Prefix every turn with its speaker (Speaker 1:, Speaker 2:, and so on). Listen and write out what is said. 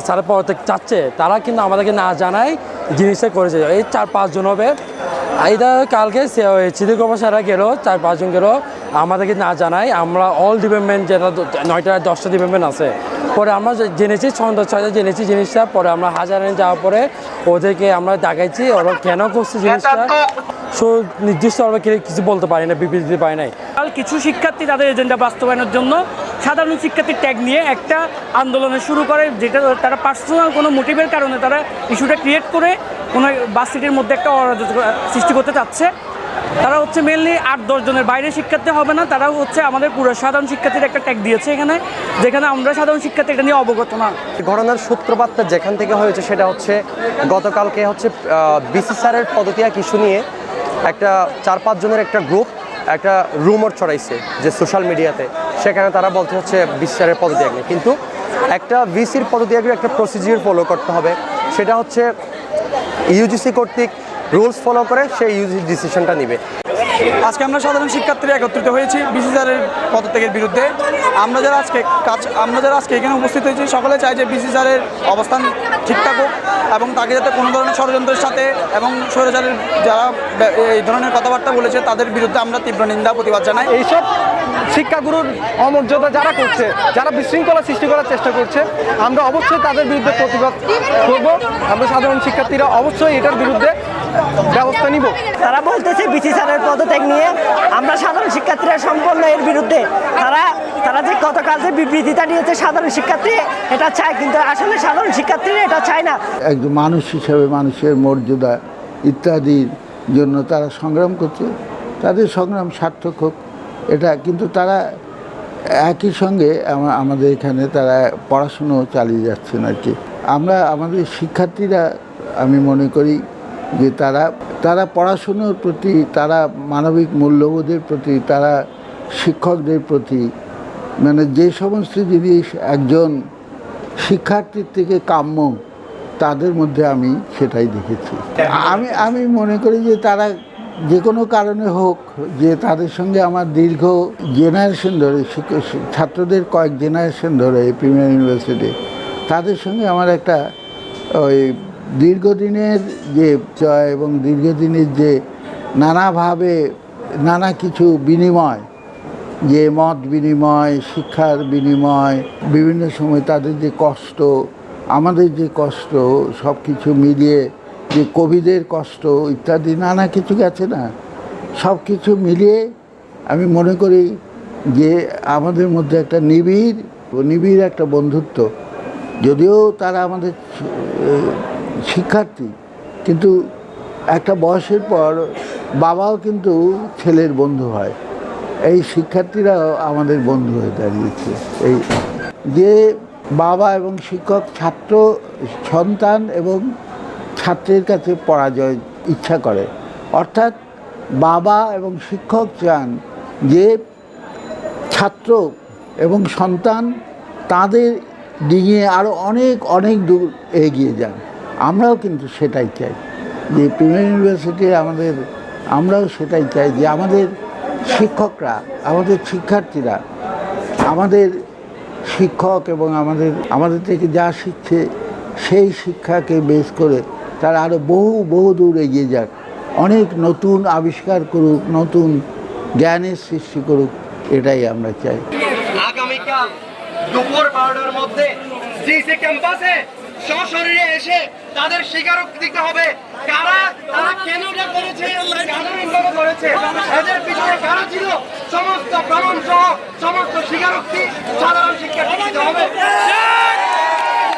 Speaker 1: স্যারের পদত্যাগ চাচ্ছে, তারা কিন্তু আমাদেরকে না জানায় জিনিসটা করেছে। এই 4-5 জন হবে, এটা কালকে সিটি কর্পোরেশনরা গেল, 4-5 জন গেল, আমাদেরকে না জানায়। আমরা অল ডিপার্টমেন্ট যেটা 9টা-10টা ডিপার্টমেন্ট আছে, পরে আমরা জেনেছি সন্ধ্যা 6টায় জেনেছি জিনিসটা। পরে আমরা হাজারে যাওয়ার পরে ওদেরকে আমরা দেখাইছি ওরা কেন করছে জিনিসটা, নির্দিষ্ট আমরা কিছু বলতে পারি না, বিবৃতি দিতে পারি নাই।
Speaker 2: কিছু শিক্ষার্থী তাদের এজেন্ডা বাস্তবায়নের জন্য সাধারণ শিক্ষার্থীর ট্যাগ নিয়ে একটা আন্দোলনে শুরু করে, যেটা তারা পার্সোনাল কোনো মোটিভের কারণে তারা ইস্যুটা ক্রিয়েট করে কোনো ভার্সিটির মধ্যে একটা অরাজকতা সৃষ্টি করতে চাচ্ছে। তারা হচ্ছে মেনলি 8-10 জনের বাইরে শিক্ষার্থী হবে না, তারা হচ্ছে আমাদের পুরো সাধারণ শিক্ষার্থীর একটা ট্যাগ দিয়েছে এখানে, যেখানে আমরা সাধারণ শিক্ষার্থী এটা নিয়ে অবগত না।
Speaker 3: ঘটনার সূত্রপাতটা যেখান থেকে হয়েছে সেটা হচ্ছে গতকালকে হচ্ছে বিসি স্যারের পদত্যাগ ইস্যু নিয়ে একটা 4-5 জনের একটা গ্রুপ একটা রুমর ছড়াইছে যে সোশ্যাল মিডিয়াতে, সেখানে তারা বলতে হচ্ছে বিসি স্যারের পদত্যাগ নিয়ে। কিন্তু একটা ভিসির পদত্যাগের একটা প্রসিজিওর ফলো করতে হবে, সেটা হচ্ছে ইউজিসি কর্তৃক রুলস ফলো করে সেই ইউজিসি ডিসিশনটা নেবে।
Speaker 4: আজকে আমরা সাধারণ শিক্ষার্থীরা একত্রিত হয়েছি বিসি স্যারের পদত্যাগের বিরুদ্ধে। আমরা যারা আজকে এখানে উপস্থিত হয়েছি সকলে চাই যে বিসি স্যারের অবস্থান ঠিক থাকুক এবং তাকে যাতে কোনো ধরনের ষড়যন্ত্রের সাথে এবং স্বৈরাচারের যারা এই ধরনের কথাবার্তা বলেছে তাদের বিরুদ্ধে আমরা তীব্র নিন্দা প্রতিবাদ জানাই।
Speaker 5: এইসব শিক্ষাগুরুর অমর্যাদা যারা করছে, যারা বিশৃঙ্খলা সৃষ্টি করার চেষ্টা করছে, আমরা অবশ্যই তাদের বিরুদ্ধে প্রতিবাদ করব। আমরা সাধারণ শিক্ষার্থীরা অবশ্যই এটার বিরুদ্ধে ব্যবস্থা নিব।
Speaker 6: তারা বলতেছে বিসি স্যারের পদত্যাগ নিয়ে, আমরা সাধারণ শিক্ষার্থীরা সম্পূর্ণ এর বিরুদ্ধে। তারা যে গতকাল যে বিবৃতিটা নিয়েছে সাধারণ শিক্ষার্থী এটা চায়, কিন্তু আসলে সাধারণ শিক্ষার্থীরা এটা চায় না।
Speaker 7: একজন মানুষ হিসাবে মানুষের মর্যাদা ইত্যাদির জন্য তারা সংগ্রাম করছে, তাদের সংগ্রাম সার্থক হোক এটা। কিন্তু তারা একই সঙ্গে আমাদের এখানে তারা পড়াশুনো চালিয়ে যাচ্ছেন আর কি। আমাদের শিক্ষার্থীরা আমি মনে করি যে তারা পড়াশুনোর প্রতি, তারা মানবিক মূল্যবোধের প্রতি, তারা শিক্ষকদের প্রতি, মানে যে সমস্ত জিনিস একজন শিক্ষার্থীর থেকে কাম্য তাদের মধ্যে আমি সেটাই দেখেছি। আমি মনে করি যে তারা যে কোনো কারণে হোক, যে তাদের সঙ্গে আমার দীর্ঘ জেনারেশন ধরে ছাত্রদের কয়েক জেনারেশন ধরে প্রিমিয়ার ইউনিভার্সিটি, তাদের সঙ্গে আমার একটা ওই দীর্ঘদিনের যে জয় এবং দীর্ঘদিনের যে নানাভাবে নানা কিছু বিনিময়, যে মত বিনিময়, শিক্ষার বিনিময়, বিভিন্ন সময় তাদের যে কষ্ট, আমাদের যে কষ্ট, সব কিছু মিলিয়ে যে কোভিডের কষ্ট ইত্যাদি নানা কিছু গেছে না, সব কিছু মিলিয়ে আমি মনে করি যে আমাদের মধ্যে একটা নিবিড় একটা বন্ধুত্ব। যদিও তারা আমাদের শিক্ষার্থী, কিন্তু একটা বয়সের পর বাবাও কিন্তু ছেলের বন্ধু হয়। এই শিক্ষার্থীরাও আমাদের বন্ধু হয়ে দাঁড়িয়েছে। এই যে বাবা এবং শিক্ষক ছাত্র সন্তান এবং ছাত্রের কাছে পরাজয় ইচ্ছা করে, অর্থাৎ বাবা এবং শিক্ষক চান যে ছাত্র এবং সন্তান তাদের ডিঙিয়ে আরও অনেক দূর এগিয়ে যান। আমরাও কিন্তু সেটাই চাই যে প্রিমিয়ার ইউনিভার্সিটি আমরাও সেটাই চাই যে আমাদের শিক্ষকরা, আমাদের শিক্ষার্থীরা, আমাদের শিক্ষক এবং আমাদের থেকে যা শিখছে সেই শিক্ষাকে বেস করে তারা আরও বহু দূর এগিয়ে যাক, অনেক নতুন আবিষ্কার করুক, নতুন জ্ঞানের সৃষ্টি করুক, এটাই আমরা চাই।
Speaker 8: আগামীকাল দুপুর 12টার মধ্যে জিসি ক্যাম্পাসে সশরীরে এসে তাদের স্বীকারোক্তি দিতে হবে তারা কেন এটা করেছে, সাধারণভাবে করেছে, এদের পিছনে কারা ছিল, সমস্ত প্রমাণ সহ সমস্ত স্বীকারোক্তি সাধারণ শিক্ষার্থী দিতে হবে।